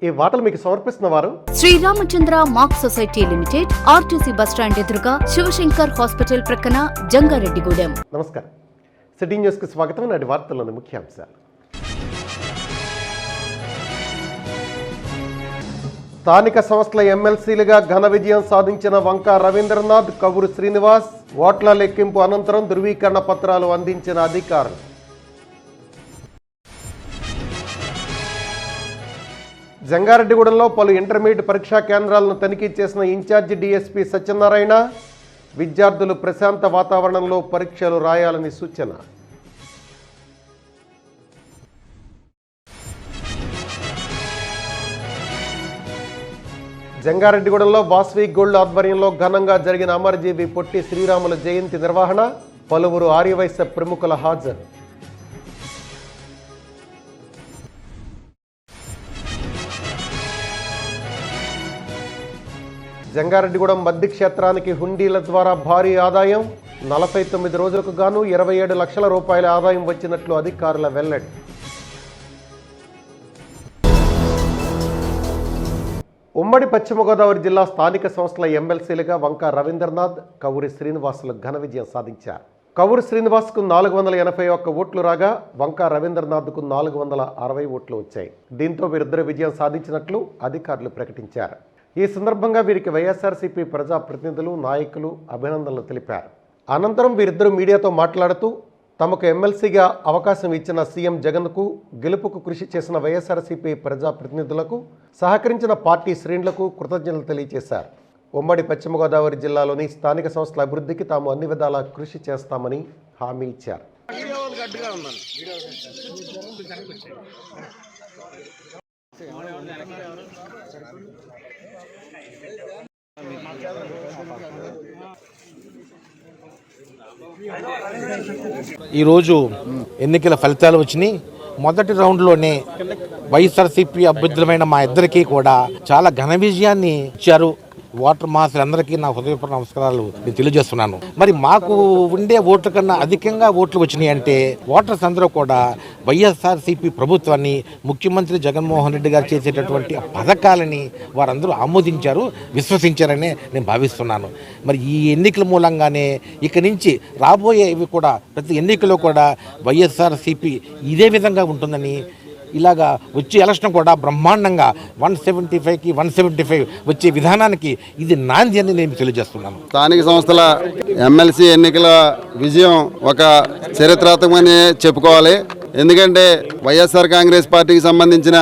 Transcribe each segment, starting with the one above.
ఈ వార్తలు మీకు సమర్పిస్తున్న వారు Sriramachandra mark society limited, RTC bus stand ఎదురుగా, శివశంకర్ హాస్పిటల్ ప్రక్కన, జంగారెడ్డిగూడెం. నమస్కారం. సిటీ న్యూస్ కు స్వాగతం. నాటి వార్తల్లోని ముఖ్యాంశాలు. స్థానిక సంస్థల ఎమ్మెల్సీలుగా ఘన విజయం సాధించిన వంకా రవీంద్రనాథ్, కవురు శ్రీనివాస్ ఓట్ల లెక్కింపు అనంతరం ధృవీకరణ పత్రాలు అందించిన అధికారులు. జంగారెడ్డిగూడెంలో పలు ఇంటర్మీడియట్ పరీక్షా కేంద్రాలను తనిఖీ చేసిన ఇన్ఛార్జి డీఎస్పీ సత్యనారాయణ, విద్యార్థులు ప్రశాంత వాతావరణంలో పరీక్షలు రాయాలని సూచన. జంగారెడ్డిగూడెంలో వాసవి గోల్డ్ ఆధ్వర్యంలో ఘనంగా జరిగిన అమరజీవి పొట్టి శ్రీరాముల జయంతి నిర్వహణ, పలువురు ఆర్యవైశ్య ప్రముఖుల హాజరు. జంగారెడ్డిగూడెం మద్ది క్షేత్రానికి హుండీల ద్వారా భారీ ఆదాయం, 49 రోజులకు గాను 27 లక్షల రూపాయల ఆదాయం వచ్చినట్లు అధికారుల వెల్లడి. ఉమ్మడి పశ్చిమ గోదావరి జిల్లా స్థానిక సంస్థల ఎమ్మెల్సీలుగా వంకా రవీంద్రనాథ్, కవురి శ్రీనివాసులు ఘన విజయం సాధించారు. కవురు శ్రీనివాస్కు 481 ఓట్లు రాగా వంకా రవీంద్రనాథ్కు 460 ఓట్లు వచ్చాయి. దీంతో వీరిద్దరు విజయం సాధించినట్లు అధికారులు ప్రకటించారు. ఈ సందర్భంగా వీరికి వైఎస్ఆర్సీపీ ప్రజాప్రతినిధులు, నాయకులు అభినందనలు తెలిపారు. అనంతరం వీరిద్దరూ మీడియాతో మాట్లాడుతూ తమకు ఎమ్మెల్సీగా అవకాశం ఇచ్చిన సీఎం జగన్కు, గెలుపుకు కృషి చేసిన వైఎస్ఆర్సీపీ ప్రజాప్రతినిధులకు, సహకరించిన పార్టీ శ్రేణులకు కృతజ్ఞతలు తెలియజేశారు. ఉమ్మడి పశ్చిమ గోదావరి జిల్లాలోని స్థానిక సంస్థల అభివృద్ధికి తాము అన్ని విధాలా కృషి చేస్తామని హామీ ఇచ్చారు. ఈరోజు ఎన్నికల ఫలితాలు వచ్చినాయి. మొదటి రౌండ్లోనే వైఎస్ఆర్సీపీ అభ్యర్థులమైన మా ఇద్దరికీ కూడా చాలా ఘన విజయాన్ని ఇచ్చారు. ఓటర్ మాసులందరికీ నా హృదయపూర్వక నమస్కారాలు నేను తెలియజేస్తున్నాను. మరి మాకు ఉండే ఓట్ల కన్నా అధికంగా ఓట్లు వచ్చినాయి అంటే ఓటర్స్ అందరూ కూడా వైఎస్ఆర్సీపీ ప్రభుత్వాన్ని, ముఖ్యమంత్రి జగన్మోహన్ రెడ్డి గారు చేసేటటువంటి పథకాలని వారందరూ ఆమోదించారు, విశ్వసించారని నేను భావిస్తున్నాను. మరి ఈ ఎన్నికల మూలంగానే ఇక నుంచి రాబోయేవి కూడా ప్రతి ఎన్నికలో కూడా వైఎస్ఆర్సీపీ ఇదే విధంగా ఉంటుందని, ఇలాగా వచ్చే ఎలక్షన్ కూడా బ్రహ్మాండంగా 175కి 175 వచ్చే విధానానికి ఇది నాంది అని నేను తెలియజేస్తున్నాను. స్థానిక సంస్థల ఎమ్మెల్సీ ఎన్నికల విజయం ఒక చరిత్రాత్మకమని చెప్పుకోవాలి. ఎందుకంటే వైఎస్ఆర్ కాంగ్రెస్ పార్టీకి సంబంధించిన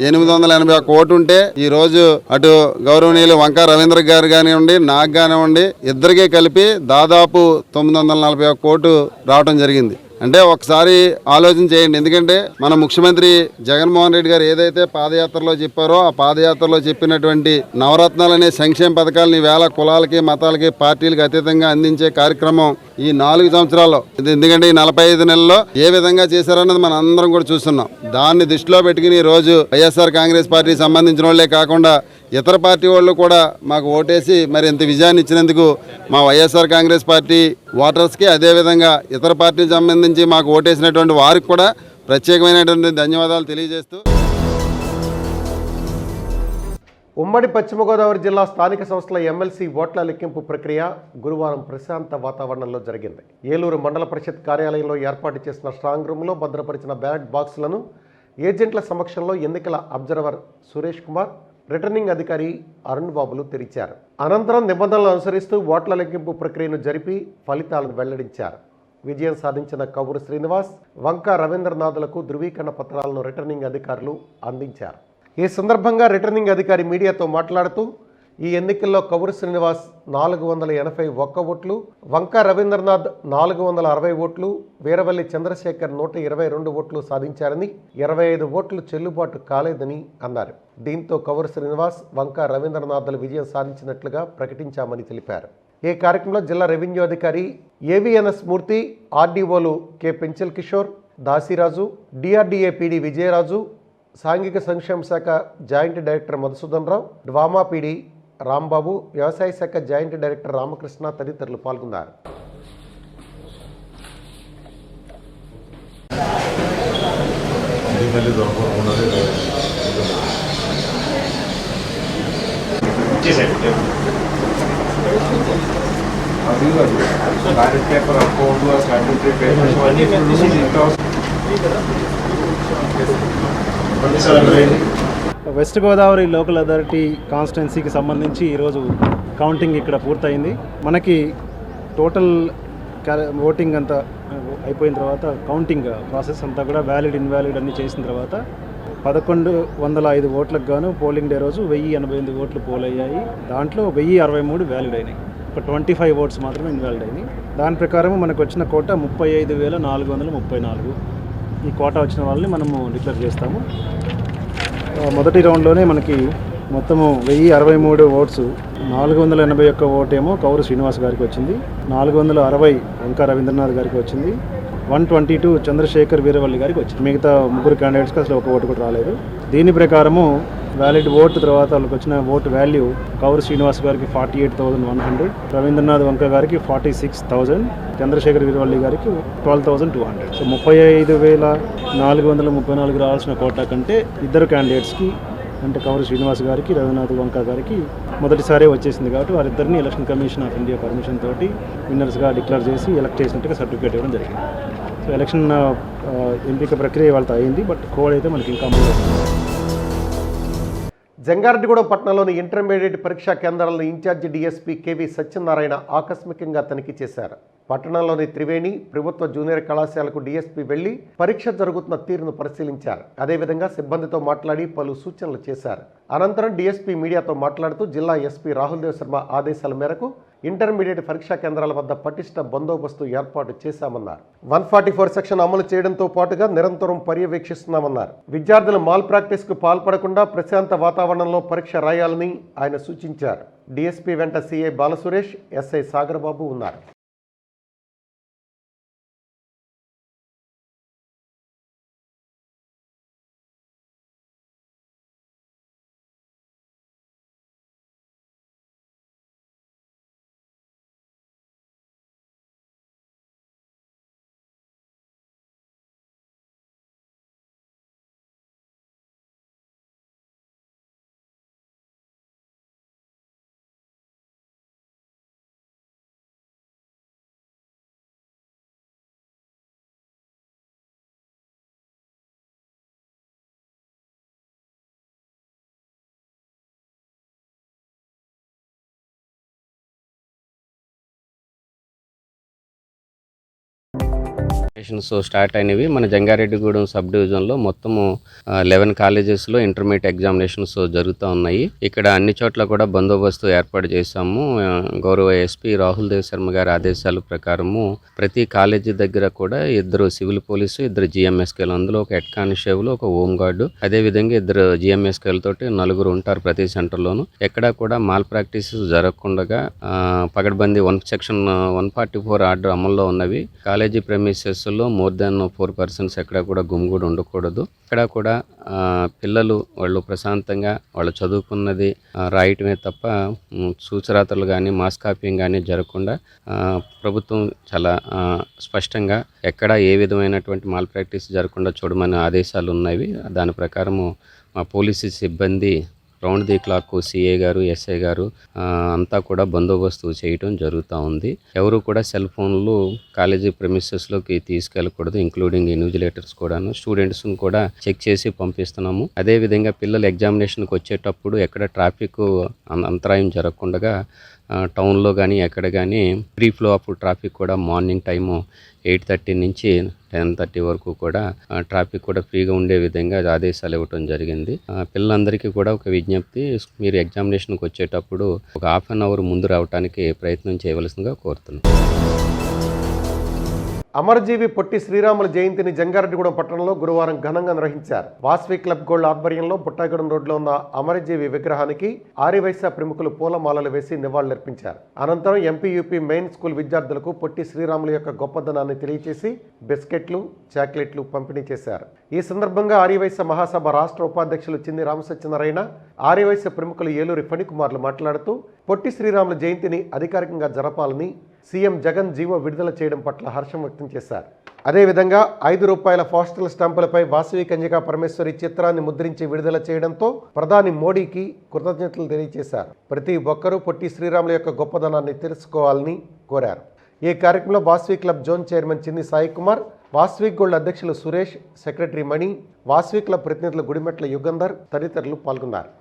881 ఓటు ఉంటే ఈరోజు అటు గౌరవనీయులు వంకా రవీంద్ర గారు కానివ్వండి, నాకు కానివ్వండి, ఇద్దరికీ కలిపి దాదాపు 941 ఓటు రావడం జరిగింది. అంటే ఒకసారి ఆలోచన చేయండి. ఎందుకంటే మన ముఖ్యమంత్రి జగన్మోహన్ రెడ్డి గారు ఏదైతే పాదయాత్రలో చెప్పారో ఆ పాదయాత్రలో చెప్పినటువంటి నవరత్నాలనే సంక్షేమ పథకాలని వేల కులాలకి, మతాలకి, పార్టీలకు అతీతంగా అందించే కార్యక్రమం ఈ 4 సంవత్సరాల్లో, ఎందుకంటే ఈ 45 నెలల్లో ఏ విధంగా చేశారన్నది మనం అందరం కూడా చూస్తున్నాం. దాన్ని దృష్టిలో పెట్టుకుని ఈ రోజు వైఎస్ఆర్ కాంగ్రెస్ పార్టీకి సంబంధించిన వాళ్ళే కాకుండా ఇతర పార్టీ వాళ్ళు కూడా మాకు ఓటేసి మరి ఇంత విజయాన్ని ఇచ్చినందుకు మా వైఎస్ఆర్ కాంగ్రెస్ పార్టీ ఓటర్స్కి, అదేవిధంగా ఇతర పార్టీకి సంబంధించి మాకు ఓటేసినటువంటి వారికి కూడా ప్రత్యేకమైనటువంటి ధన్యవాదాలు తెలియజేస్తూ, ఉమ్మడి పశ్చిమ గోదావరి జిల్లా స్థానిక సంస్థల ఎమ్మెల్సీ ఓట్ల లెక్కింపు ప్రక్రియ గురువారం ప్రశాంత వాతావరణంలో జరిగింది. ఏలూరు మండల పరిషత్ కార్యాలయంలో ఏర్పాటు చేసిన స్ట్రాంగ్ రూమ్లో భద్రపరిచిన బ్యాలెట్ బాక్సులను ఏజెంట్ల సమక్షంలో ఎన్నికల అబ్జర్వర్ సురేష్ కుమార్, రిటర్నింగ్ అధికారి అరుణ్ బాబులు తెరిచారు. అనంతరం నిబంధనలు అనుసరిస్తూ ఓట్ల లెక్కింపు ప్రక్రియను జరిపి ఫలితాలను వెల్లడించారు. విజయం సాధించిన కవురు శ్రీనివాస్, వంకా రవీంద్రనాథ్లకు ధృవీకరణ పత్రాలను రిటర్నింగ్ అధికారులు అందించారు. ఈ సందర్భంగా రిటర్నింగ్ అధికారి మీడియాతో మాట్లాడుతూ ఈ ఎన్నికల్లో కవురు శ్రీనివాస్ 481 ఓట్లు, వంకా రవీంద్రనాథ్ 460 ఓట్లు, వీరవల్లి చంద్రశేఖర్ 122 ఓట్లు సాధించారని, 25 ఓట్లు చెల్లుబాటు కాలేదని అన్నారు. దీంతో కవురు శ్రీనివాస్, వంకా రవీంద్రనాథ్లు విజయం సాధించినట్లుగా ప్రకటించామని తెలిపారు. ఈ కార్యక్రమంలో జిల్లా రెవెన్యూ అధికారి ఏవిఎన్ఎస్ మూర్తి, ఆర్డీఓలు K Penchal Kishore, Dasiraju, DRDA PD Vijayaraju, సాంఘిక సంక్షేమ శాఖ joint director Madhusudan Rao, DWAMA PD Rambabu, వ్యవసాయ శాఖ జాయింట్ డైరెక్టర్ రామకృష్ణ తదితరులు పాల్గొన్నారు. ఇచ్చేసేయండి. Ballot paper, account, statutory papers అన్నీ వెస్ట్ గోదావరి లోకల్ అథారిటీ కాన్స్టిట్యున్సీకి సంబంధించి ఈరోజు కౌంటింగ్ ఇక్కడ పూర్తయింది. మనకి టోటల్ ఓటింగ్ అంతా అయిపోయిన తర్వాత కౌంటింగ్ ప్రాసెస్ అంతా కూడా వ్యాలిడ్ ఇన్వాలిడ్ అన్నీ చేసిన తర్వాత 1105 ఓట్లకు గాను పోలింగ్ డే రోజు 1088 ఓట్లు పోల్ అయ్యాయి. దాంట్లో 1063 వ్యాలిడ్ అయినాయి. ఒక 25 ఓట్స్ మాత్రమే ఇన్వాలిడ్ అయినాయి. దాని ప్రకారం మనకు వచ్చిన కోటా 35,434. ఈ కోటా వచ్చిన వాళ్ళని మనము డిక్లేర్ చేస్తాము. మొదటి రౌండ్లోనే మనకి మొత్తము 1063 ఓట్స్, 481 ఓటేమో కౌరు శ్రీనివాస్ గారికి వచ్చింది, 460 వంకా రవీంద్రనాథ్ గారికి వచ్చింది, 122 చంద్రశేఖర్ వీరవల్లి గారికి వచ్చింది. మిగతా ముగ్గురు క్యాండిడేట్స్కి అసలు ఒక ఓటు కూడా రాలేదు. దీని ప్రకారము వ్యాలిడ్ ఓటు తర్వాత వాళ్ళకి వచ్చిన ఓటు వాల్యూ కౌరు శ్రీనివాస్ గారికి 48,100, రవీంద్రనాథ్ వంక గారికి 46,000, చంద్రశేఖర్ వీరవల్లి గారికి 12,200. సో 35,434 రావాల్సిన కోటా కంటే ఇద్దరు క్యాండిడేట్స్కి అంటే కౌరు శ్రీనివాస్ గారికి, రవీంద్రనాథ్ వంక గారికి మొదటిసారి వచ్చేసింది కాబట్టి వారిద్దరిని Election Commission of India permission తోటి విన్నర్స్గా డిక్లేర్ చేసి ఎలక్ట్ చేసినట్టుగా సర్టిఫికేట్ ఇవ్వడం జరిగింది. సో ఎలక్షన్ ఎంపిక ప్రక్రియ వాళ్ళతో అయింది. బట్ కోడ్ అయితే మనకి ఇంకా జంగారెడ్డిగూడెం పట్టణంలోని ఇంటర్మీడియట్ పరీక్షా కేంద్రాలను ఇన్ఛార్జి డీఎస్పీ కేవీ సత్యనారాయణ ఆకస్మికంగా తనిఖీ చేశారు. పట్టణంలోని త్రివేణి ప్రభుత్వ జూనియర్ కళాశాలకు డీఎస్పీ వెళ్లి పరీక్ష జరుగుతున్న తీరును పరిశీలించారు. అదేవిధంగా సిబ్బందితో మాట్లాడి పలు సూచనలు చేశారు. అనంతరం డీఎస్పీ మీడియాతో మాట్లాడుతూ జిల్లా ఎస్పీ రాహుల్ దేవ్ శర్మ ఆదేశాల మేరకు ఇంటర్మీడియట్ పరీక్షా కేంద్రాల వద్ద పటిష్ట బందోబస్తు ఏర్పాటు చేశామన్నారు. 144 సెక్షన్ అమలు చేయడంతో పాటుగా నిరంతరం పర్యవేక్షిస్తున్నామన్నారు. విద్యార్థులు మాల్ ప్రాక్టీస్కు పాల్పడకుండా ప్రశాంత వాతావరణంలో పరీక్ష రాయాలని ఆయన సూచించారు. డీఎస్పీ వెంట సీఐ బాలసురేష్, ఎస్ఐ సాగరబాబు ఉన్నారు. స్టార్ట్ అయినవి మన జంగారెడ్డిగూడెం సబ్ డివిజన్లో మొత్తము 11 కాలేజెస్లో ఇంటర్మీడియట్ ఎగ్జామినేషన్స్ జరుగుతూ ఉన్నాయి. ఇక్కడ అన్ని చోట్ల కూడా బందోబస్తు ఏర్పాటు చేశాము. గౌరవ ఎస్పీ రాహుల్ దేవ్ శర్మ గారి ఆదేశాల ప్రకారము ప్రతి కాలేజీ దగ్గర కూడా 2 సివిల్ పోలీసు, 2 జిఎంఎస్కేలు, అందులో ఒక హెడ్ కానిస్టేబుల్, ఒక హోమ్ గార్డు, అదేవిధంగా 2 జిఎంఎస్కేలతోటి 4 ఉంటారు ప్రతి సెంటర్లోను. ఎక్కడా కూడా మాల్ ప్రాక్టీస్ జరగకుండా పగడ్బందీ సెక్షన్ 144 ఆర్డర్ అమల్లో ఉన్నవి. College premises more than 4 persons ఎక్కడ కూడా గుమిగూడి ఉండకూడదు. ఇక్కడ కూడా పిల్లలు వాళ్ళు ప్రశాంతంగా వాళ్ళు చదువుకున్నది రాయటమే తప్ప సూచరాతలు కానీ మాస్ కాపీయింగ్ కానీ జరగకుండా ప్రభుత్వం చాలా స్పష్టంగా ఎక్కడ ఏ విధమైనటువంటి మాల్ ప్రాక్టీస్ జరగకుండా చూడమని ఆదేశాలు ఉన్నవి. దాని ప్రకారము మా పోలీసు సిబ్బంది రౌండ్ ది క్లాక్ సిఏ గారు, ఎస్ఐ గారు అంతా కూడా బందోబస్తు చేయటం జరుగుతూ ఉంది. ఎవరు కూడా సెల్ ఫోన్లు కాలేజీ ప్రెమిసెస్లోకి తీసుకెళ్ళకూడదు, ఇంక్లూడింగ్ ఇన్విజిలేటర్స్ కూడాను. స్టూడెంట్స్ని కూడా చెక్ చేసి పంపిస్తున్నాము. అదేవిధంగా పిల్లలు ఎగ్జామినేషన్కి వచ్చేటప్పుడు ఎక్కడ ట్రాఫిక్ అంతరాయం జరగకుండా టౌన్లో కానీ ఎక్కడ కానీ ఫ్రీ ఫ్లో ఆఫ్ ట్రాఫిక్ కూడా మార్నింగ్ టైము 8:30 నుంచి 10:30 వరకు కూడా ట్రాఫిక్ కూడా ఫ్రీగా ఉండే విధంగా ఆదేశాలు ఇవ్వటం జరిగింది. పిల్లలందరికీ కూడా ఒక విజ్ఞప్తి, మీరు ఎగ్జామినేషన్కి వచ్చేటప్పుడు ఒక 1/2 hour ముందు రావడానికి ప్రయత్నం చేయవలసిందిగా కోరుతున్నాను. అమరజీవి పొట్టి శ్రీరాములు జయంతిని జంగారెడ్డిగూడెం పట్టణంలో గురువారం ఘనంగా నిర్వహించారు. వాస్వి క్లబ్ గోల్డ్ ఆధ్వర్యంలో పుట్టాగూడెం రోడ్లో ఉన్న అమరజీవి విగ్రహానికి ఆర్యవైశ్య ప్రముఖులు పూలమాలలు వేసి నివాళులర్పించారు. అనంతరం ఎంపీయూపీ మెయిన్ స్కూల్ విద్యార్థులకు పొట్టి శ్రీరాములు యొక్క గొప్పదనాన్ని తెలియజేసి బిస్కెట్లు, చాక్లెట్లు పంపిణీ చేశారు. ఈ సందర్భంగా ఆర్యవైశ్య మహాసభ రాష్ట్ర ఉపాధ్యక్షులు చింది రామసత్యనారాయణ, ఆర్యవైశ్య ప్రముఖులు ఏలూరి ఫణికుమార్లు మాట్లాడుతూ పొట్టి శ్రీరాములు జయంతిని అధికారికంగా జరపాలని సీఎం జగన్ జీవో విడుదల చేయడం పట్ల హర్షం వ్యక్తం చేశారు. అదేవిధంగా ₹5 పోస్టల్ స్టాంపులపై వాసవి కన్యకా పరమేశ్వరి చిత్రాన్ని ముద్రించి విడుదల చేయడంతో ప్రధాని మోడీకి కృతజ్ఞతలు తెలియజేశారు. ప్రతి ఒక్కరూ పొట్టి శ్రీరాములు యొక్క గొప్పదనాన్ని తెలుసుకోవాలని కోరారు. ఈ కార్యక్రమంలో వాసవి క్లబ్ జోన్ చైర్మన్ చిన్ని సాయి కుమార్, వాసవి గోల్డ్ అధ్యక్షులు సురేష్, సెక్రటరీ మణి, వాసవి క్లబ్ ప్రతినిధులు గుడిమెట్ల యుగంధర్ తదితరులు పాల్గొన్నారు.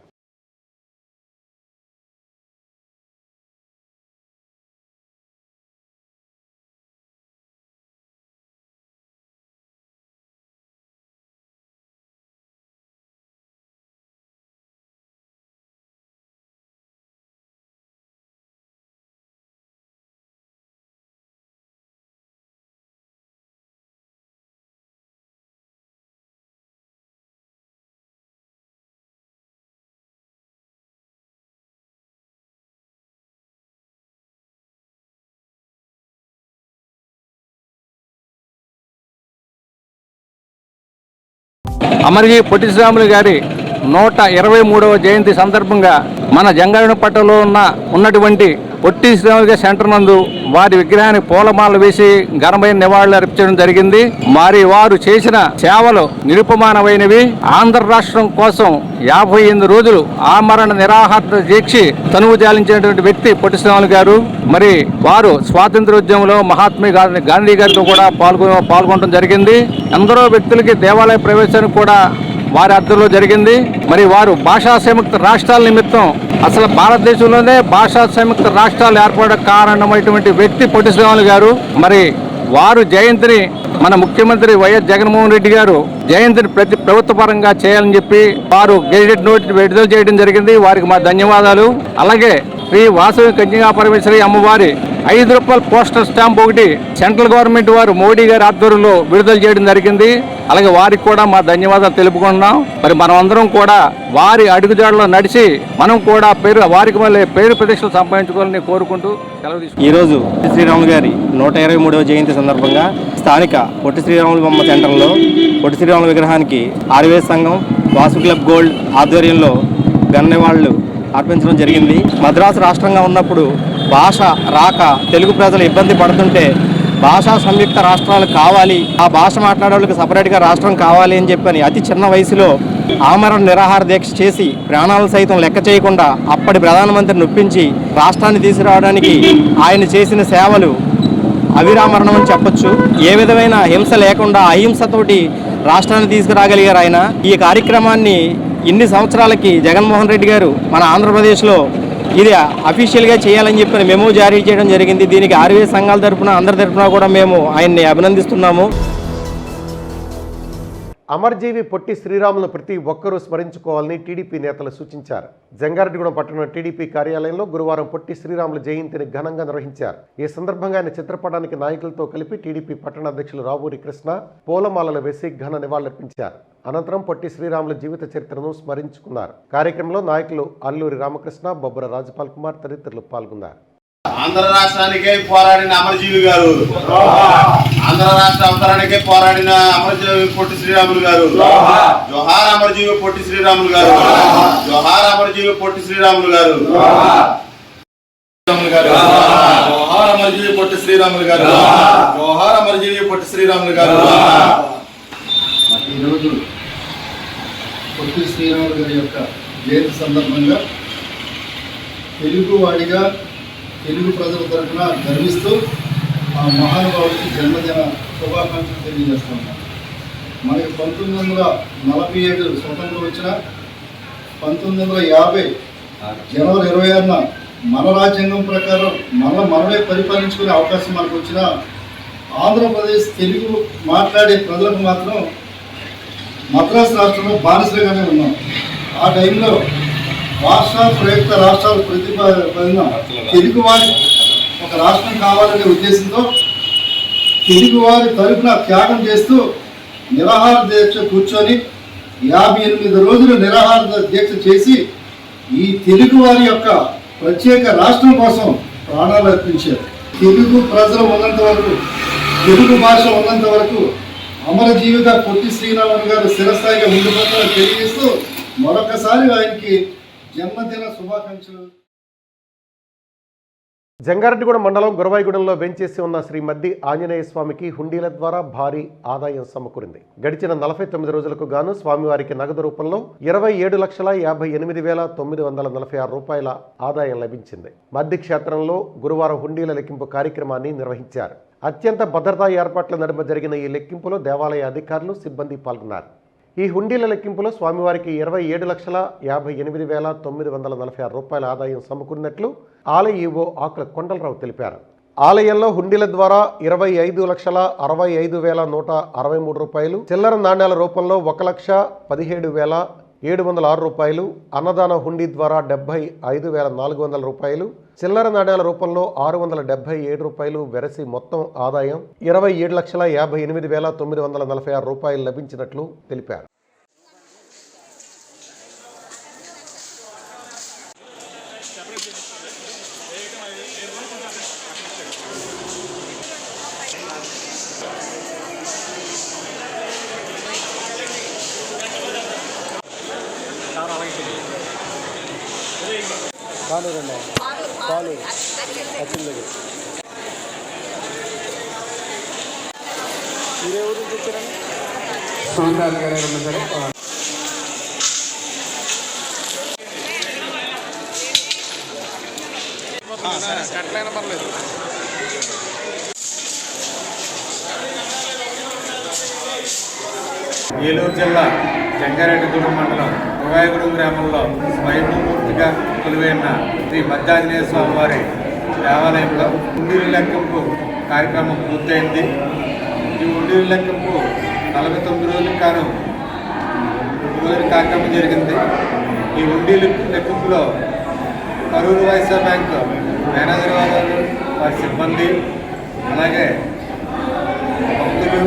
అమరజీ పొట్టి శ్రీరాములు గారి 123వ జయంతి సందర్భంగా మన జంగారెడ్డిపేటలో ఉన్నటువంటి పొట్టి శ్రీరాములు గారి సెంటర్ నందు వారి విగ్రహానికి పూలమాలలు వేసి ఘనమైన నివాళులు అర్పించడం జరిగింది. మరి వారు చేసిన సేవలు నిరుపమానమైనవి. ఆంధ్ర రాష్ట్రం కోసం 58 రోజులు ఆమరణ నిరాహార దీక్ష తనువు జాలించినటువంటి వ్యక్తి పొట్టి శ్రీరాములు గారు. మరి వారు స్వాతంత్రోద్యమంలో మహాత్మా గాంధీ గారితో కూడా పాల్గొనడం జరిగింది. ఎందరో వ్యక్తులకి దేవాలయ ప్రవేశానికి కూడా వారి అర్థంలో జరిగింది. మరి వారు భాషా సంయుక్త రాష్ట్రాల నిమిత్తం అసలు భారతదేశంలోనే భాషా సంయుక్త రాష్ట్రాలు ఏర్పడడానికి కారణమైనటువంటి వ్యక్తి పొట్టి శ్రీరాములు గారు. మరి వారు జయంతిని మన ముఖ్యమంత్రి వైఎస్ జగన్మోహన్ రెడ్డి గారు జయంతిని ప్రభుత్వ పరంగా చేయాలని చెప్పి వారు గెజిటెడ్ నోటీస్ విడుదల చేయడం జరిగింది. వారికి మా ధన్యవాదాలు. అలాగే శ్రీ వాసవి కన్యకా పరమేశ్వరి అమ్మవారి ₹5 పోస్టల్ స్టాంప్ ఒకటి సెంట్రల్ గవర్నమెంట్ వారు మోడీ గారి ఆధ్వర్యంలో విడుదల చేయడం జరిగింది. అలాగే వారికి కూడా మా ధన్యవాదాలు తెలుపుకుంటున్నాం. మరి మనం అందరం కూడా వారి అడుగుజాడలో నడిచి మనం కూడా వారికి మళ్ళీ పేరు ప్రతిష్టలు సంపాదించుకోవాలని కోరుకుంటూ సెలవు తీసుకుంటాం. ఈరోజు పొట్టి శ్రీరాములు గారి 123వ జయంతి సందర్భంగా స్థానిక పొట్టి శ్రీరాములు బొమ్మ సెంటర్లో పొట్టి శ్రీరాములు విగ్రహానికి ఆర్వేస్ సంఘం, వాసు క్లబ్ గోల్డ్ ఆధ్వర్యంలో ఘననివాళులు అర్పించడం జరిగింది. మద్రాసు రాష్ట్రంగా ఉన్నప్పుడు భాష రాక తెలుగు ప్రజలు ఇబ్బంది పడుతుంటే భాషా సంయుక్త రాష్ట్రాలు కావాలి, ఆ భాష మాట్లాడే వాళ్ళకి సపరేట్గా రాష్ట్రం కావాలి అని చెప్పని అతి చిన్న వయసులో ఆమరణ నిరాహార దీక్ష చేసి ప్రాణాలు సైతం లెక్క చేయకుండా అప్పటి ప్రధానమంత్రిని నొప్పించి రాష్ట్రాన్ని తీసుకురావడానికి ఆయన చేసిన సేవలు అవిరామరణం అని చెప్పొచ్చు. ఏ విధమైన హింస లేకుండా అహింసతోటి రాష్ట్రాన్ని తీసుకురాగలిగారు ఆయన. ఈ కార్యక్రమాన్ని ఇన్ని సంవత్సరాలకి జగన్మోహన్ రెడ్డి గారు మన ఆంధ్రప్రదేశ్లో ఇది అఫీషియల్గా చేయాలని చెప్పి మెమో జారీ చేయడం జరిగింది. దీనికి ఆర్వీఎస్ సంఘాల తరఫున అందరి తరఫున కూడా మేము ఆయన్ని అభినందిస్తున్నాము. అమరజీవి పొట్టి శ్రీరాములను ప్రతి ఒక్కరూ స్మరించుకోవాలని టీడీపీ నేతలు సూచించారు. జంగారెడ్డిగూడెం పట్టణ టీడీపీ కార్యాలయంలో గురువారం పొట్టి శ్రీరాముల జయంతిని ఘనంగా నిర్వహించారు. ఈ సందర్భంగా ఆయన చిత్రపటానికి నాయకులతో కలిపి టీడీపీ పట్టణ అధ్యక్షులు రావూరి కృష్ణ పూలమాలలు వేసి ఘన నివాళులర్పించారు. అనంతరం పొట్టి శ్రీరాముల జీవిత చరిత్రను స్మరించుకున్నారు. కార్యక్రమంలో నాయకులు అల్లూరి రామకృష్ణ, బొబ్బర రాజపాల్ కుమార్ తదితరులు పాల్గొన్నారు. ఆంధ్ర రాష్ట్రానికే పోరాడిన అమరజీవి గారు, ఆంధ్ర రాష్ట్ర అవతరణకే పోరాడిన అమరజీవి పొట్టి శ్రీరాములు గారు. జోహార్ అమరజీవి పొట్టి శ్రీరాములు గారు, జోహార్ అమరజీవి పొట్టి శ్రీరాములు గారు, జోహార్ అమరజీవి పొట్టి శ్రీరాములు గారు, జోహార్ అమరజీవి పొట్టి శ్రీరాములు గారు. ఈరోజు పొట్టి శ్రీరాములు గారి యొక్క జయంతి సందర్భంగా తెలుగువాడిగా తెలుగు ప్రజల తరఫున గర్విస్తూ ఆ మహానుభావుడికి జన్మదిన శుభాకాంక్షలు తెలియజేస్తున్నాం. మనకి 1947 స్వతంత్రం వచ్చిన 1950 జనవరి 26న మన రాజ్యాంగం ప్రకారం మనమే పరిపాలించుకునే అవకాశం మనకు వచ్చిన ఆంధ్రప్రదేశ్ తెలుగు మాట్లాడే ప్రజలకు మాత్రం మద్రాసు రాష్ట్రంలో బానిసలుగానే ఉన్నాం. ఆ టైంలో రాష్ట్ర ప్రయుక్త రాష్ట్రాలు ప్రతిపాదన తెలుగువారి ఒక రాష్ట్రం కావాలనే ఉద్దేశంతో తెలుగువారి తరఫున త్యాగం చేస్తూ నిరాహార దీక్ష కూర్చొని 58 రోజులు నిరాహార దీక్ష చేసి ఈ తెలుగువారి యొక్క ప్రత్యేక రాష్ట్రం కోసం ప్రాణాలు అర్పించారు. తెలుగు ప్రజలు ఉన్నంత వరకు, తెలుగు భాష ఉన్నంత వరకు అమరజీవిగా పొట్టి శ్రీరాములు గారు స్థిరస్థాయిగా ఉండిపోతారని తెలియజేస్తూ మరొకసారి ఆయనకి జన్మదిన శుభాకాంక్షలు. జంగారెడ్డిగూడెం మండలం గురవాయిగూడెంలో వెంచేసి ఉన్న శ్రీ మద్ది ఆంజనేయ స్వామికి హుండీల ద్వారా భారీ ఆదాయం సమకూరింది. గడిచిన 49 రోజులకు గాను స్వామివారికి నగదు రూపంలో 27,58,946 రూపాయల ఆదాయం లభించింది. మద్ది క్షేత్రంలో గురువారం హుండీల లెక్కింపు కార్యక్రమాన్ని నిర్వహించారు. అత్యంత భద్రతా ఏర్పాట్ల నడుమ జరిగిన ఈ లెక్కింపులో దేవాలయ అధికారులు, సిబ్బంది పాల్గొన్నారు. ఈ హుండీల లెక్కింపులో స్వామివారికి 27,58,946 రూపాయల ఆదాయం సమకూరినట్లు ఆలయ ఈవో ఆకుల కొండలరావు తెలిపారు. ఆలయంలో హుండీల ద్వారా 25,65,163 రూపాయలు, చిల్లర నాణ్యాల రూపంలో 1,17,706 రూపాయలు, అన్నదాన హుండీ ద్వారా 75,400 రూపాయలు, చిల్లర నాణ్యాల రూపంలో 677 రూపాయలు వెరసి మొత్తం ఆదాయం 27,58,946 రూపాయలు లభించినట్లు తెలిపారు. ఏలూరు జిల్లా జంగారెడ్డిగూడెం మండలం గురవాయిగూడెం గ్రామంలో స్వయంభూమూర్తిగా కొలువైన శ్రీ మద్ది ఆంజనేయ స్వామివారి దేవాలయంలో హుండీల లెక్కింపు కార్యక్రమం పూర్తయింది. ఈ హుండీల లెక్కింపు 49 రోజులకు గాను కార్యక్రమం జరిగింది. ఈ హుండీల లెక్కింపులో కరూరు వైశ్య బ్యాంక్ మేనేజర్ గారు, వారి సిబ్బంది, అలాగే భక్తులు,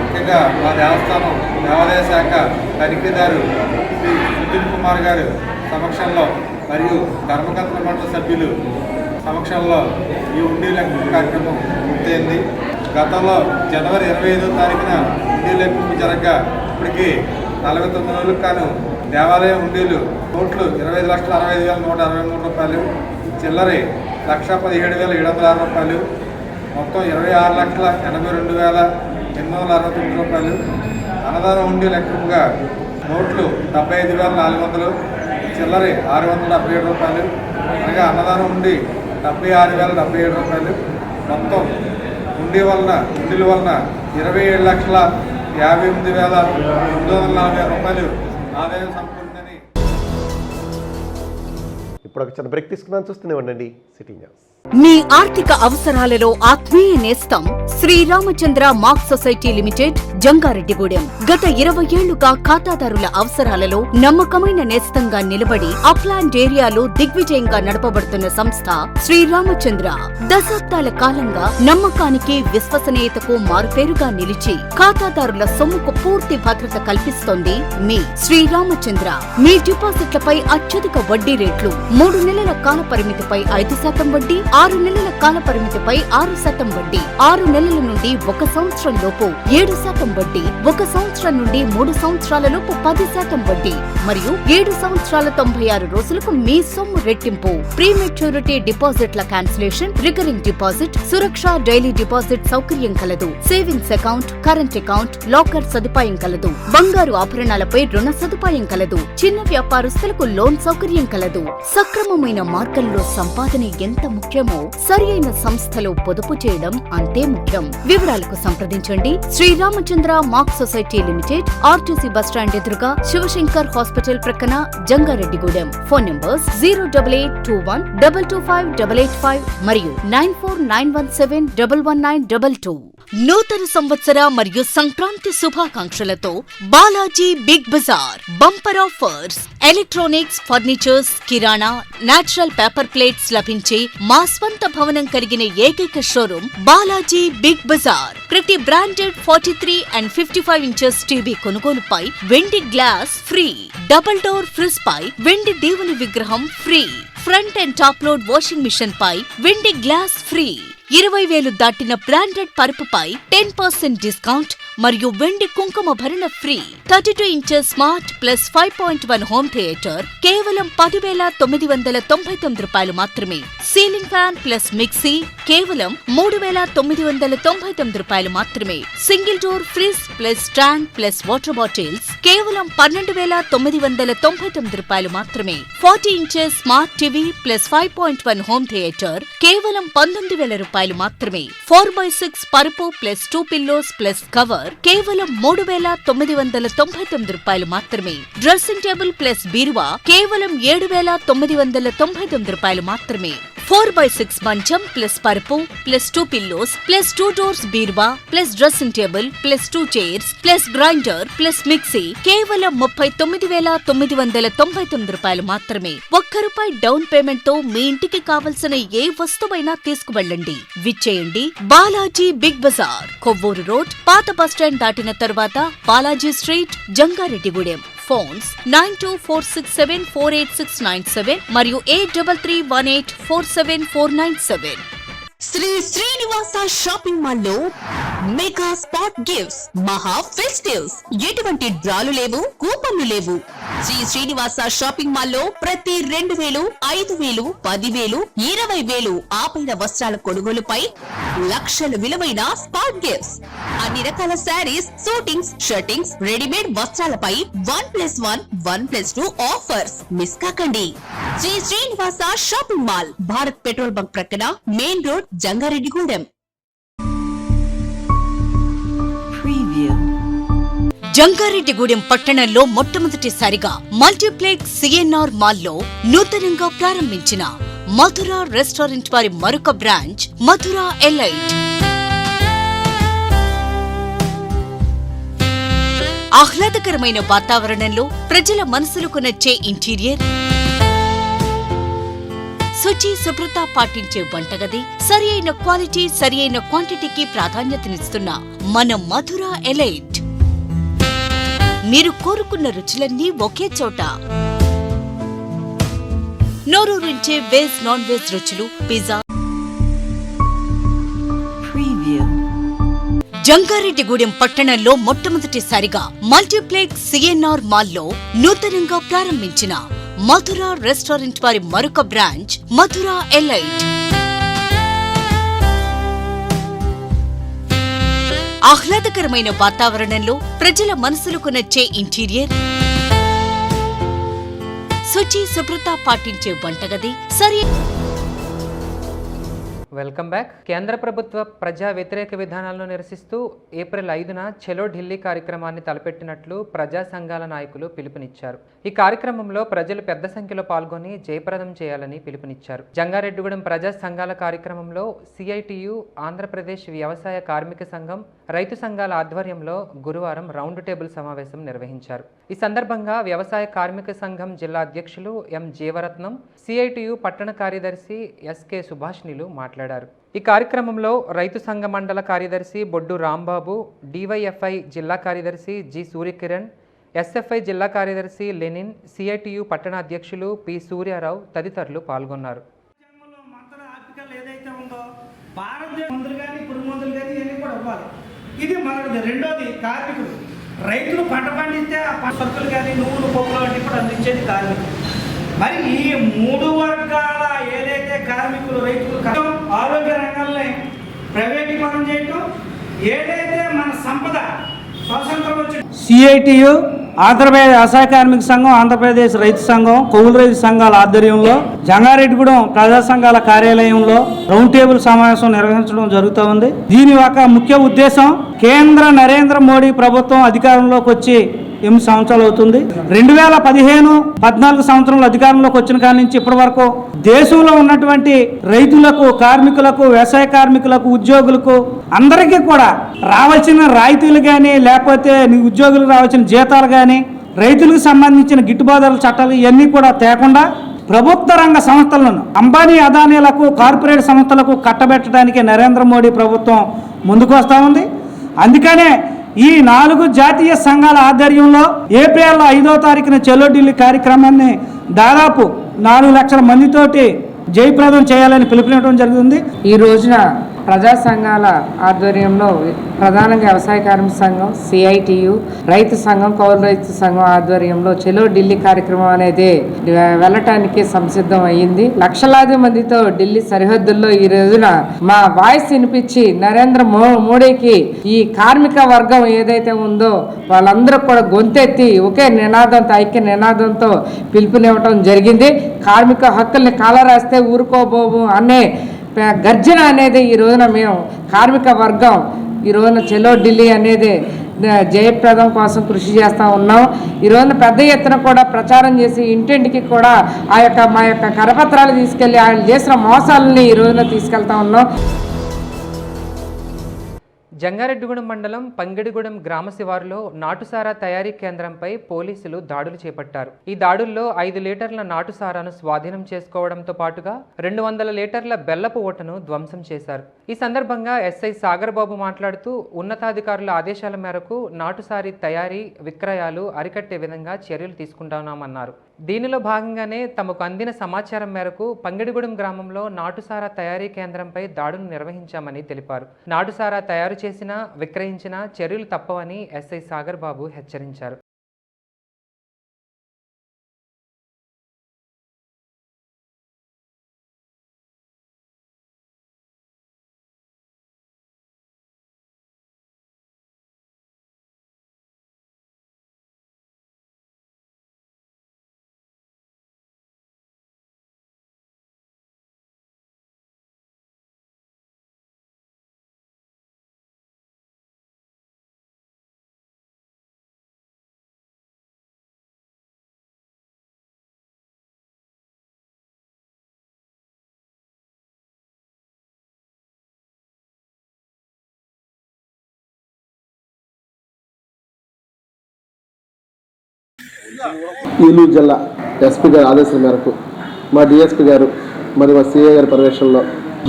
ముఖ్యంగా మా దేవస్థానం దేవాలయ శాఖ తనిఖీదారు శ్రీ సుధీర్ కుమార్ గారు సమక్షంలో మరియు ధర్మకర్తల మండలి సభ్యులు సమక్షంలో ఈ హుండీ లెక్కింపు కార్యక్రమం పూర్తయింది. గతంలో జనవరి 25వ తారీఖున హుండీ లెక్కింపు జరగగా ఇప్పటికీ 49 రోజులకు గాను దేవాలయ హుండీలు నోట్లు 25,65,163 రూపాయలు, చిల్లరి 1,17,706 రూపాయలు, మొత్తం 26,82,869 రూపాయలు. అన్నదాన హుండీ లెక్కింపుగా నోట్లు 75,400, చిల్లరి 677 రూపాయలు, అనగా అన్నదానం హుండీ 76,077 రూపాయలు. మొత్తం హుండీల వలన 27,58,940 రూపాయలు ఆదాయం సమకూరిందని. ఇప్పుడు ఒక చిన్న బ్రేక్ తీసుకున్నాను, చూస్తూనే ఉండండి సిటీ న్యూస్. మీ ఆర్థిక అవసరాలలో ఆత్మీయ నేస్తం Sriramachandra mark society limited, Jangareddygudem. గత 20 ఏళ్లుగా ఖాతాదారుల అవసరాలలో నమ్మకమైన నేస్తంగా నిలబడి అప్లాండ్ ఏరియాలో దిగ్విజయంగా నడపబడుతున్న సంస్థ శ్రీరామచంద్ర. దశాబ్దాల కాలంగా నమ్మకానికి, విశ్వసనీయతకు మారుపేరుగా నిలిచి ఖాతాదారుల సొమ్ముకు పూర్తి భద్రత కల్పిస్తోంది మీ శ్రీరామచంద్ర. మీ డిపాజిట్లపై అత్యధిక వడ్డీ రేట్లు, 3 నెలల కాల పరిమితిపై 5% వడ్డీ, 6 నెలల కాల పరిమితిపై 6% వడ్డీ, 6 నెలల నుండి 1 సంవత్సరం లోపు 7% వడ్డీ, 1 సంవత్సరం నుండి 3 సంవత్సరాల లోపు 10% వడ్డీ మరియు 7 సంవత్సరాల 96 రోజులకు మీ సొమ్ము రెట్టింపు. ప్రీమెచ్యూరిటీ డిపాజిట్ల క్యాన్సిలేషన్, రికరింగ్ డిపాజిట్, సురక్ష డైలీ డిపాజిట్ సౌకర్యం కలదు. Savings account, current account, locker సదుపాయం కలదు. బంగారు ఆభరణాలపై రుణ సదుపాయం కలదు. చిన్న వ్యాపారస్తులకు లోన్ సౌకర్యం కలదు. సక్రమమైన మార్గంలో సంపాదన ఎంత ముఖ్యమో సరియైన సంస్థలో పొదుపు చేయడం అంతే ముఖ్యం. వివరాలకు సంప్రదించండి Sriramachandra mark society limited, RTC bus stand ఎదురుగా, శివశంకర్ హాస్పిటల్ ప్రక్కన, జంగారెడ్డిగూడెం. ఫోన్ నంబర్స్ 08821225885 మరియు 9491711922. నూతన సంవత్సర మరియు సంక్రాంతి శుభాకాంక్షలతో Balaji Big Bazaar bumper offers. Electronics, furnitures, కిరాణా, నేచురల్ పేపర్ ప్లేట్స్ లభించే మా స్వంత భవనం కలిగిన ఏకైక షోరూం బాలాజీ బిగ్ బజార్. ప్రతి బ్రాండెడ్ 43 and 55 ఇంచెస్ టీవీ కొనుగోలుపై వెండి glass free. Double door fridge పై వెండి దేవుని విగ్రహం free. Front and top load washing machine పై వెండి గ్లాస్ ఫ్రీ. 20,000 దాటిన బ్రాండెడ్ పరుపుపై 10% డిస్కౌంట్. మరియు వెండి కుంకుమ భరణ free. 32 inches smart plus 5.1 home theatre కేవలం 10,999 రూపాయలు మాత్రమే. సీలింగ్ ఫ్యాన్ ప్లస్ మిక్సీ కేవలం 3,999 రూపాయలు మాత్రమే. Single door fridge plus stand plus water bottles కేవలం 12,999 రూపాయలు మాత్రమే. 40 inches smart TV plus 5.1 home theatre కేవలం 19,000 రూపాయలు మాత్రమే. 4x6 పరుపు ప్లస్ 2 పిల్లోస్ ప్లస్ కవర్ కేవలం 3,999 రూపాయలు మాత్రమే. డ్రెస్సింగ్ టేబుల్ ప్లస్ బీరువా కేవలం 7,999 రూపాయలు మాత్రమే. 4x6 మంచం ప్లస్ పరుపు ప్లస్ 2 పిల్లోస్ ప్లస్ 2 డోర్స్ బీరువా plus dressing table plus 2 chairs plus grinder plus mixie కేవలం 39,999 రూపాయలు మాత్రమే. ₹1 డౌన్ పేమెంట్ తో మీ ఇంటికి కావలసిన ఏ వస్తువైనా తీసుకువెళ్ళండి. విచ్చేయండి బాలాజీ బిగ్ బజార్, కొవ్వూరు రోడ్, పాత బస్టాండ్ దాటిన తర్వాత బాలాజీ స్ట్రీట్, జంగారెడ్డిగూడెం. ఫోన్స్ 9246748697 మరియు 8331847497. శ్రీ శ్రీనివాస షాపింగ్ మాల్ లో మెగా స్పాట్ గిఫ్ట్స్, మహా ఫెస్టివ్స్. ఎటువంటి డ్రాలు లేవు, కూపన్లు లేవు. శ్రీ శ్రీనివాస షాపింగ్ మాల్ లో ప్రతి 2,000, 5,000, 10,000, 20,000 ఆపైన వస్త్రాల కొనుగోలుపై లక్షల విలువైన స్పాట్ గిఫ్ట్స్. అన్ని రకాల శారీస్, సూటింగ్స్, షర్టింగ్స్, రెడీమేడ్ వస్త్రాలపై 1+1, 1+2 ఆఫర్స్. మిస్ కాకండి. Shri Srinivasa shopping mall, Bharat Petroleum bunk ప్రక్కన, మెయిన్ రోడ్, జంగారెడ్డిగూడెం. జంగారెడ్డిగూడెం పట్టణంలో మొట్టమొదటిసారిగా మల్టీప్లెక్స్ సిఎన్ఆర్ మాల్లో నూతనంగా ప్రారంభించిన మధుర రెస్టారెంట్ వారి మరొక బ్రాంచ్ మధుర ఎలైట్. ఆహ్లాదకరమైన వాతావరణంలో ప్రజల మనసులకు నచ్చే ఇంటీరియర్, శుచి శుభ్రత పాటించే వంటగది, సరి అయిన క్వాలిటీ, సరి అయిన క్వాంటిటీకి ప్రాధాన్యతనిస్తున్న మన మధుర ఎలైట్. మీరు కోరుకున్న రుచులన్నీ ఒకే చోట. నోరూరించే వెజ్, నాన్ వెజ్ రుచులు, పిజ్జా. జంగారెడ్డిగూడెం పట్టణంలో మొట్టమొదటిసారిగా మల్టీప్లెక్స్ సిఎన్ఆర్ మాల్లో నూతనంగా ప్రారంభించిన మధుర రెస్టారెంట్ వారి మరొక బ్రాంచ్ మధుర ఎలైట్. ఆహ్లాదకరమైన వాతావరణంలో ప్రజల మనసులకు నచ్చే ఇంటీరియర్, శుచి శుభ్రత పాటించే వంటగది, సరి. Welcome back. కేంద్ర ప్రభుత్వ ప్రజా వ్యతిరేక విధానాలను నిరసిస్తూ ఏప్రిల్ 5న చలో ఢిల్లీ కార్యక్రమాన్ని తలపెట్టినట్లు ప్రజా సంఘాల నాయకులు పిలుపునిచ్చారు. ఈ కార్యక్రమంలో ప్రజలు పెద్ద సంఖ్యలో పాల్గొని జయప్రదం చేయాలని పిలుపునిచ్చారు. జంగారెడ్డిగూడెం ప్రజా సంఘాల కార్యక్రమంలో సిఐటియు, ఆంధ్రప్రదేశ్ వ్యవసాయ కార్మిక సంఘం, రైతు సంఘాల ఆధ్వర్యంలో గురువారం రౌండ్ టేబుల్ సమావేశం నిర్వహించారు. ఈ సందర్భంగా వ్యవసాయ కార్మిక సంఘం జిల్లా అధ్యక్షులు ఎం జీవరత్నం, సిఐటియు పట్టణ కార్యదర్శి ఎస్కే సుభాష్నిలు మాట్లాడారు. ఈ కార్యక్రమంలో రైతు సంఘ మండల కార్యదర్శి బొడ్డు రాంబాబు, డివైఎఫ్ఐ జిల్లా కార్యదర్శి జి సూర్యకిరణ్, ఎస్ఎఫ్ఐ జిల్లా కార్యదర్శి లెనిన్, సిఐటియు పట్టణ అధ్యక్షులు పి సూర్యారావు తదితరులు పాల్గొన్నారు. ఇది మనది. రెండోది కార్మికులు. రైతులు పంట పండిస్తే ఆ సరుకులు కానీ నువ్వులు, పప్పులు వంటి కూడా అందించేది కార్మికులు. మరి ఈ 3 వర్గాల ఏదైతే కార్మికులు, రైతులు ఆరోగ్య రంగాల్ని ప్రైవేటీకరణ చేయటం, ఏదైతే మన సంపద స్వాతంత్రం వచ్చి సిఐటియు, ఆంధ్రప్రదేశ్ వ్యవసాయ కార్మిక సంఘం, ఆంధ్రప్రదేశ్ రైతు సంఘం, కౌలు రైతు సంఘాల ఆధ్వర్యంలో జంగారెడ్డిగూడెం ప్రజా సంఘాల కార్యాలయంలో రౌండ్ టేబుల్ సమావేశం నిర్వహించడం జరుగుతూ ఉంది. దీని యొక్క ముఖ్య ఉద్దేశం, కేంద్ర నరేంద్ర మోడీ ప్రభుత్వం అధికారంలోకి వచ్చి 8 సంవత్సరాలు అవుతుంది. 2015-14 సంవత్సరంలో అధికారంలోకి వచ్చిన కాడి నుంచి ఇప్పటి వరకు దేశంలో ఉన్నటువంటి రైతులకు, కార్మికులకు, వ్యవసాయ కార్మికులకు, ఉద్యోగులకు అందరికీ కూడా రావాల్సిన రాయితీలు కానీ, లేకపోతే ఉద్యోగులకు రావాల్సిన జీతాలు కానీ, రైతులకు సంబంధించిన గిట్టుబాటు చట్టాలు ఇవన్నీ కూడా తేకుండా ప్రభుత్వ రంగ సంస్థలను అంబానీ, అదానీలకు, కార్పొరేట్ సంస్థలకు కట్టబెట్టడానికి నరేంద్ర మోడీ ప్రభుత్వం ముందుకు వస్తూ ఉంది. అందుకనే ఈ 4 జాతీయ సంఘాల ఆధ్వర్యంలో ఏప్రిల్ 5వ తారీఖున చలో ఢిల్లీ కార్యక్రమాన్ని దాదాపు 4 లక్షల మందితోటి జయప్రదం చేయాలని పిలుపునివ్వడం జరుగుతుంది. ఈ రోజున ప్రజా సంఘాల ఆధ్వర్యంలో ప్రధానంగా వ్యవసాయ కార్మిక సంఘం, సిఐటియు, రైతు సంఘం, కౌలు రైతు సంఘం ఆధ్వర్యంలో చెలో ఢిల్లీ కార్యక్రమం అనేది వెళ్ళటానికి సంసిద్ధం అయ్యింది. లక్షలాది మందితో ఢిల్లీ సరిహద్దుల్లో ఈ రోజున మా వాయిస్ వినిపించి నరేంద్ర మోడీకి ఈ కార్మిక వర్గం ఏదైతే ఉందో వాళ్ళందరూ కూడా గొంతెత్తి ఒకే నినాదంతో, ఐక్య నినాదంతో పిలుపునివ్వటం జరిగింది. కార్మిక హక్కుల్ని కాలరాస్తే ఊరుకోబోము అనే గర్జన అనేది ఈ రోజున మేము కార్మిక వర్గం ఈ రోజున చెలో ఢిల్లీ అనేది జయప్రదం కోసం కృషి చేస్తూ ఉన్నాం. ఈ రోజున పెద్ద ఎత్తున కూడా ప్రచారం చేసి ఇంటింటికి కూడా మా యొక్క కరపత్రాలు తీసుకెళ్ళి ఆయన చేసిన మోసాలని ఈ రోజున తీసుకెళ్తా ఉన్నాం. జంగారెడ్డిగూడెం మండలం పంగిడిగూడెం గ్రామ శివారులో నాటుసారా తయారీ కేంద్రంపై పోలీసులు దాడులు చేపట్టారు. ఈ దాడుల్లో 5 లీటర్ల నాటుసారాను స్వాధీనం చేసుకోవడంతో పాటుగా 200 లీటర్ల బెల్లపు ఓటను ధ్వంసం చేశారు. ఈ సందర్భంగా ఎస్ఐ సాగర్ బాబు మాట్లాడుతూ ఉన్నతాధికారుల ఆదేశాల మేరకు నాటుసారి తయారీ, విక్రయాలు అరికట్టే విధంగా చర్యలు తీసుకుంటున్నామన్నారు. దీనిలో భాగంగానే తమకు అందిన సమాచారం మేరకు పంగిడిగూడెం గ్రామంలో నాటుసారా తయారీ కేంద్రంపై దాడులు నిర్వహించామని తెలిపారు. నాటుసారా తయారు చేసిన, విక్రయించిన చర్యలు తప్పవని ఎస్ఐ సాగర్ బాబు హెచ్చరించారు. ఏలూరు జిల్లా ఎస్పీ గారి ఆదేశాల మేరకు మా డిఎస్పీ గారు మరియు మా సిఐ గారి పర్యవేక్షణలో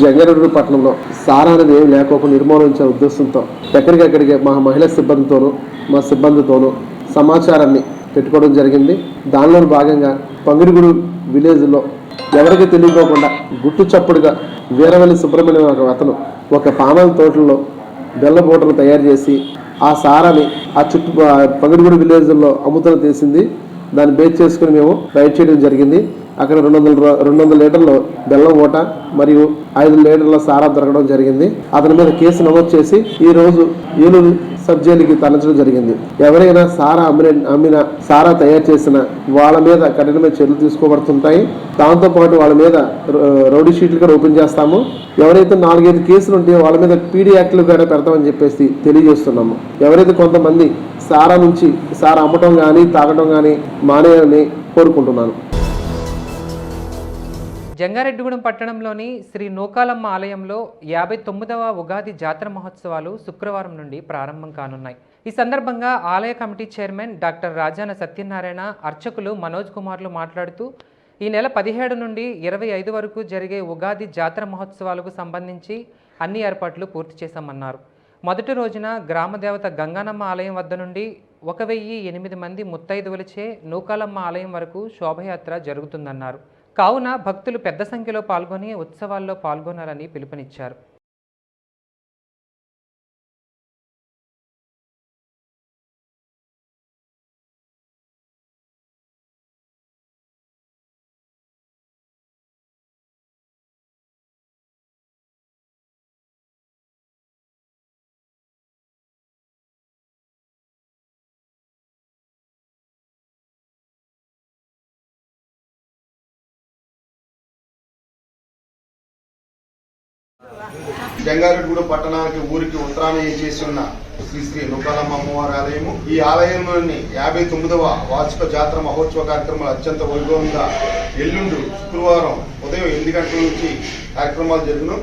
జంగారెడ్డి పట్టణంలో సారా అనేది ఏమి లేకోకుండా నిర్మూలించే ఉద్దేశంతో ఎక్కడికెక్కడికి మా మహిళా సిబ్బందితోనూ మా సిబ్బందితోనూ సమాచారాన్ని పెట్టుకోవడం జరిగింది. దానిలో భాగంగా పంగిడిగూడు విలేజ్లో ఎవరికి తెలియకోకుండా గుట్టు చప్పుడుగా వీరవల్లి సుబ్రహ్మణ్యం ఒక అతను ఒక పామాల తోటల్లో బెల్ల బోటలు తయారు చేసి ఆ సారాని ఆ పంగిడిగూడు విలేజ్లో అమ్ముతూ తీసింది. దాన్ని బేస్ చేసుకుని మేము రైడ్ చేయడం జరిగింది. అక్కడ 200 లీటర్ల బెల్లం ఓట మరియు 5 లీటర్ల సారా దొరకడం జరిగింది. అతని మీద కేసు నమోదు చేసి ఈ రోజు ఏలూరు సబ్ జైలుకి తరలించడం జరిగింది. ఎవరైనా సారా అమ్మిన సారా తయారు చేసిన వాళ్ళ మీద కఠినమైన చర్యలు తీసుకోబడుతుంటాయి. దాంతోపాటు వాళ్ళ మీద రౌడీ షీట్లు కూడా ఓపెన్ చేస్తాము. ఎవరైతే 4-5 కేసులు ఉంటాయో వాళ్ళ మీద పీడీ యాక్ట్లు కూడా పెడతామని చెప్పేసి తెలియజేస్తున్నాము. ఎవరైతే కొంతమంది సారా నుంచి సారా అమ్మటం కానీ తాగటం కానీ మానేయాలని కోరుకుంటున్నాను. జంగారెడ్డిగూడెం పట్టణంలోని శ్రీ నూకాలమ్మ ఆలయంలో 59వ ఉగాది జాతర మహోత్సవాలు శుక్రవారం నుండి ప్రారంభం కానున్నాయి. ఈ సందర్భంగా ఆలయ committee chairman doctor Rajana Satyanarayana, అర్చకులు మనోజ్ కుమార్లు మాట్లాడుతూ ఈ నెల 17 నుండి 25 వరకు జరిగే ఉగాది జాతర మహోత్సవాలకు సంబంధించి అన్ని ఏర్పాట్లు పూర్తి చేశామన్నారు. మొదటి రోజున గ్రామదేవత గంగానమ్మ ఆలయం వద్ద నుండి 1008 మంది ముత్తైదువులచే నూకాలమ్మ ఆలయం వరకు శోభయాత్ర జరుగుతుందన్నారు. కావున భక్తులు పెద్ద సంఖ్యలో పాల్గొని ఉత్సవాల్లో పాల్గొనాలని పిలుపునిచ్చారు. జంగారెడ్డిగూడెం పట్టణానికి ఊరికి ఉత్తరాన చేసి ఉన్న శ్రీ శ్రీ నూకాలమ్మ అమ్మవారి ఆలయము. ఈ ఆలయంలోని 59వ వార్షిక జాతర మహోత్సవ కార్యక్రమాలు అత్యంత వైభవంగా ఎల్లుండి శుక్రవారం ఉదయం 8 గంటల నుంచి కార్యక్రమాలు జరుగును.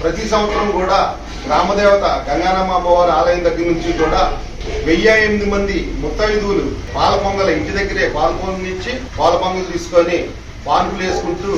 ప్రతి సంవత్సరం కూడా గ్రామదేవత గంగానమ్మ అమ్మవారి ఆలయం దగ్గర నుంచి కూడా 1008 మంది ముత్తైదువులు పాల పొంగల ఇంటి దగ్గరే పాల పొంగలిచ్చి పాల పొంగలు తీసుకొని పాన్పులు వేసుకుంటూ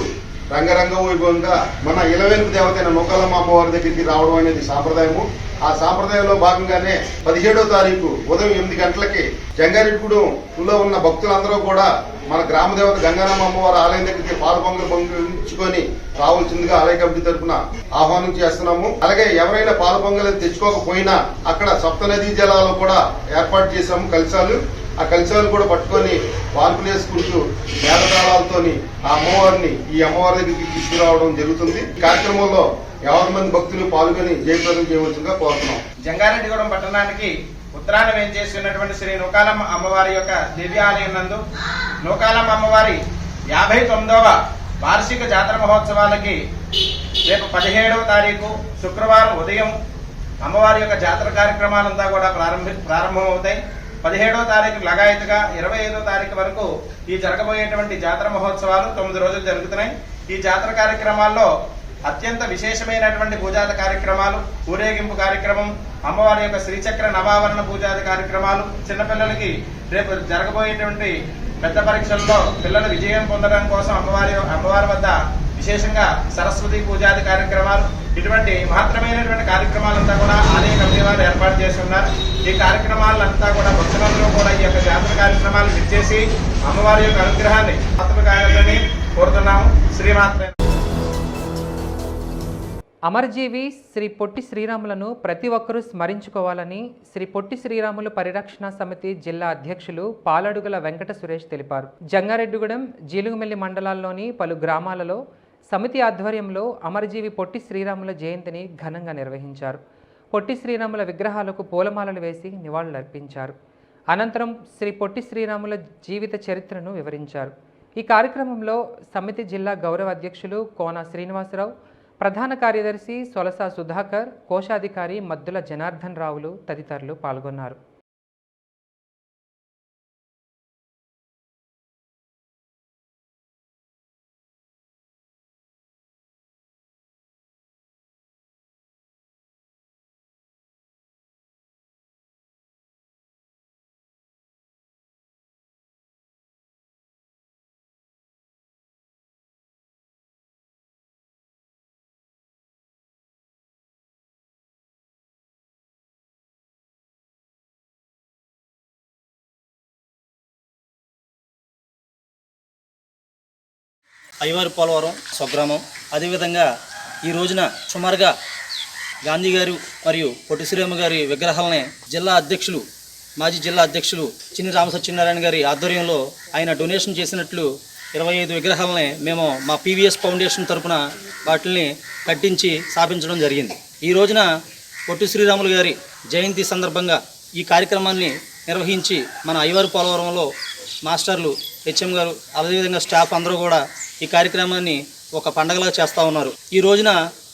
రంగరంగ వైభవంగా మన 28 దేవత అయిన నూకాలమ్మ అమ్మవారి దగ్గరికి రావడం అనేది సాంప్రదాయము. ఆ సాంప్రదాయంలో భాగంగానే 17వ తారీఖు ఉదయం 8 గంటలకి జంగారెడ్డిగూడెంలో ఉన్న భక్తులందరూ కూడా మన గ్రామ దేవత గంగానమ్మ అమ్మవారి ఆలయం దగ్గరికి పాల పొంగలు పంపించుకొని రావాల్సిందిగా ఆలయ కమిటీ తరఫున ఆహ్వానం చేస్తున్నాము. అలాగే ఎవరైనా పాల పొంగలు తెచ్చుకోకపోయినా అక్కడ సప్తనదీ జలాలు కూడా ఏర్పాటు చేశాము కలశాలు. ఆ కలశాలు కూడా పట్టుకొని వార్పులు వేసుకుంటూ మేళతాళాలతోని ఆ అమ్మవారిని ఈ అమ్మవారి దగ్గరికి తీసుకురావడం జరుగుతుంది. ఈ కార్యక్రమంలో 50 మంది భక్తులు పాల్గొని జయప్రదం చేయవలసిందిగా కోరుతున్నాం. జంగారెడ్డిగూడెం పట్టణానికి ఉత్తరాన వేంచేసి ఉన్నటువంటి శ్రీ నూకాలమ్మ అమ్మవారి యొక్క దివ్యాలయం నందు నూకాలమ్మ అమ్మవారి 59వ వార్షిక జాతర మహోత్సవాలకి రేపు 17వ తారీఖు శుక్రవారం ఉదయం అమ్మవారి యొక్క జాతర కార్యక్రమాలంతా కూడా ప్రారంభమవుతాయి. 17వ తారీఖు లగాయతుగా 25వ తారీఖు వరకు ఈ జరగబోయేటువంటి జాతర మహోత్సవాలు 9 రోజులు జరుగుతున్నాయి. ఈ జాతర కార్యక్రమాల్లో అత్యంత విశేషమైనటువంటి పూజాది కార్యక్రమాలు, ఊరేగింపు కార్యక్రమం, అమ్మవారి యొక్క శ్రీచక్ర నవావరణ పూజాది కార్యక్రమాలు, చిన్నపిల్లలకి రేపు జరగబోయేటువంటి పెద్ద పరీక్షల్లో పిల్లలు విజయం పొందడం కోసం అమ్మవారి వద్ద విశేషంగా సరస్వతి పూజాది కార్యక్రమాలు, ఇటువంటి మహత్తరమైనటువంటి కార్యక్రమాలంతా కూడా ఆలయ కమిటీ వారు ఏర్పాటు చేసి ఉన్నారు. ఈ కార్యక్రమాలంతా కూడా భక్తులందరూ కూడా ఈ యొక్క జాతర కార్యక్రమాలు విచ్చేసి అమ్మవారి యొక్క అనుగ్రహాన్ని ఆత్మకాయాలని కోరుతున్నాము. శ్రీమాత్రే. అమరజీవి శ్రీ పొట్టి శ్రీరాములను ప్రతి ఒక్కరూ స్మరించుకోవాలని శ్రీ పొట్టి శ్రీరాములు పరిరక్షణ సమితి జిల్లా అధ్యక్షులు పాలడుగుల వెంకట సురేష్ తెలిపారు. జంగారెడ్డిగూడెం, జీలుగుమెల్లి మండలాల్లోని పలు గ్రామాలలో సమితి ఆధ్వర్యంలో అమరజీవి పొట్టి శ్రీరాముల జయంతిని ఘనంగా నిర్వహించారు. పొట్టి శ్రీరాముల విగ్రహాలకు పూలమాలలు వేసి నివాళులర్పించారు. అనంతరం శ్రీ పొట్టి శ్రీరాముల జీవిత చరిత్రను వివరించారు. ఈ కార్యక్రమంలో సమితి జిల్లా గౌరవ అధ్యక్షులు కోన శ్రీనివాసరావు, ప్రధాన కార్యదర్శి సొలస సుధాకర్, కోశాధికారి మద్దుల జనార్దన్ రావులు తదితరులు పాల్గొన్నారు. అయ్యవారి పోలవరం స్వగ్రామం. అదేవిధంగా ఈ రోజున సుమారుగా గాంధీ గారు మరియు పొట్టి శ్రీరామ గారి విగ్రహాలని మాజీ జిల్లా అధ్యక్షులు చిన్ని రామసత్యనారాయణ గారి ఆధ్వర్యంలో ఆయన డొనేషన్ చేసినట్లు 25 విగ్రహాలని మేము మా పీవీఎస్ ఫౌండేషన్ తరఫున వాటిని కట్టించి స్థాపించడం జరిగింది. ఈ రోజున పొట్టి శ్రీరాములు గారి జయంతి సందర్భంగా ఈ కార్యక్రమాన్ని నిర్వహించి మన అయ్యవారి పోలవరంలో మాస్టర్లు, హెచ్ఎం గారు, అదేవిధంగా స్టాఫ్ అందరూ కూడా ఈ కార్యక్రమాన్ని ఒక పండగలా చేస్తూ ఉన్నారు. ఈ రోజున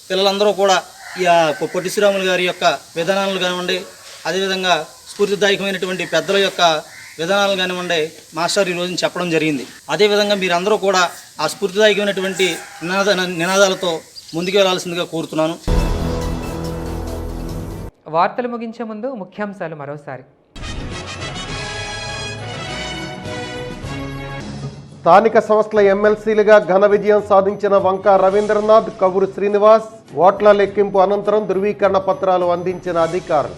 పిల్లలందరూ కూడా ఈ పొట్టి శ్రీరాములు గారి యొక్క విధానాలు కానివ్వండి, అదేవిధంగా స్ఫూర్తిదాయకమైనటువంటి పెద్దల యొక్క విధానాలు కానివ్వండి మాస్టర్ ఈ రోజున చెప్పడం జరిగింది. అదేవిధంగా మీరందరూ కూడా ఆ స్ఫూర్తిదాయకమైనటువంటి నినాదాలతో ముందుకు వెళ్లాల్సిందిగా కోరుతున్నాను. వార్తలు ముగించే ముందు ముఖ్యాంశాలు మరోసారి. స్థానిక సంస్థల ఎమ్మెల్సీలుగా ఘన విజయం సాధించిన వంకా రవీంద్రనాథ్, కవురు శ్రీనివాస్ ఓట్ల లెక్కింపు అనంతరం ధృవీకరణ పత్రాలు అందించిన అధికారులు.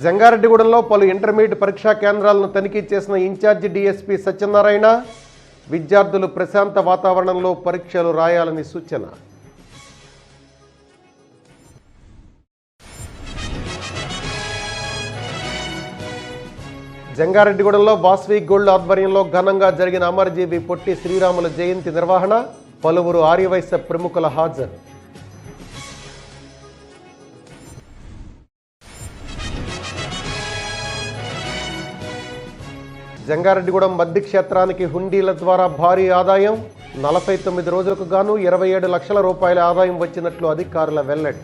జంగారెడ్డిగూడెంలో పలు ఇంటర్మీడియట్ పరీక్షా కేంద్రాలను తనిఖీ చేసిన ఇన్ఛార్జి డీఎస్పీ సత్యనారాయణ, విద్యార్థులు ప్రశాంత వాతావరణంలో పరీక్షలు రాయాలని సూచన. జంగారెడ్డిగూడెంలో వాస్వి గోల్డ్ ఆధ్వర్యంలో ఘనంగా జరిగిన అమరజీవి పొట్టి శ్రీరాముల జయంతి నిర్వహణ, పలువురు ఆర్యవైశ్య ప్రముఖుల హాజరు. జంగారెడ్డిగూడెం బద్ది క్షేత్రానికి హుండీల ద్వారా భారీ ఆదాయం, 49 రోజులకు గాను 27 లక్షల రూపాయల ఆదాయం వచ్చినట్లు అధికారుల వెల్లడి.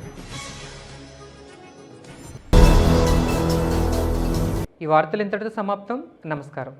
ఈ వార్తలు ఇంతటితో సమాప్తం. నమస్కారం.